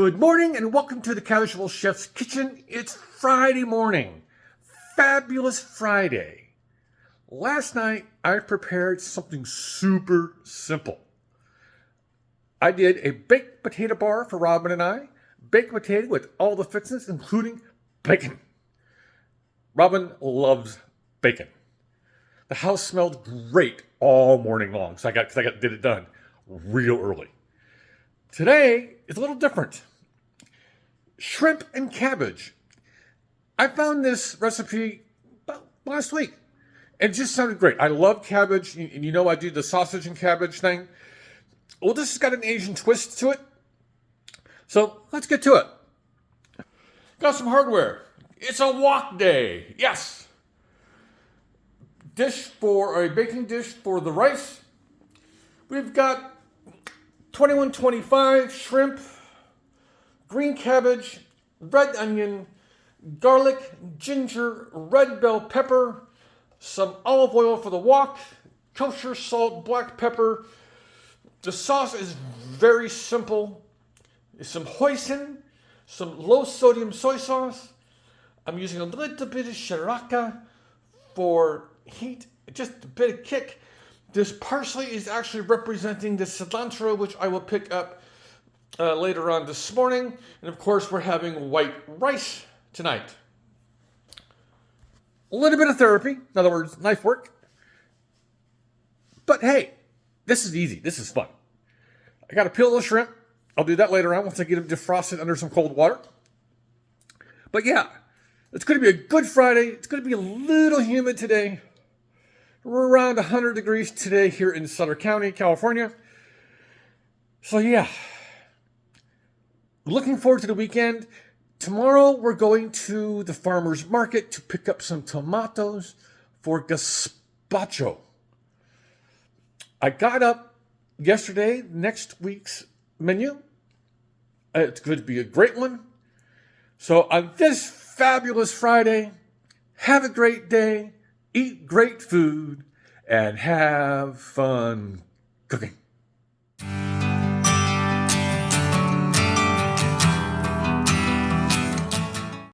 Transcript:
Good morning and welcome to the Casual Chef's Kitchen. It's Friday morning. Fabulous Friday. Last night I prepared something super simple. I did a baked potato bar for Robin and I. Baked potato with all the fixings, including bacon. Robin loves bacon. The house smelled great all morning long, so I did it done real early. Today is a little different. Shrimp and cabbage. I found this recipe about last week, and it just sounded great. I love cabbage, and you know I do the sausage and cabbage thing. Well, this has got an Asian twist to it, so let's get to it. Got some hardware. It's a wok day. Yes. A baking dish for the rice. We've got 2125 shrimp, green cabbage, red onion, garlic, ginger, red bell pepper, some olive oil for the wok, kosher salt, black pepper. The sauce is very simple. Some hoisin, some low sodium soy sauce. I'm using a little bit of shiraka for heat, just a bit of kick. This parsley is actually representing the cilantro, which I will pick up later on this morning. And of course, we're having white rice tonight. A little bit of therapy, in other words, knife work. But hey, this is easy. This is fun. I got to peel the shrimp. I'll do that later on once I get them defrosted under some cold water. But yeah, it's going to be a good Friday. It's going to be a little humid today. We're around 100 degrees today here in Sutter County, California. So yeah, looking forward to the weekend. Tomorrow we're going to the farmer's market to pick up some tomatoes for gazpacho. I got up yesterday, next week's menu. It's going to be a great one. So on this fabulous Friday, have a great day. Eat great food and have fun cooking.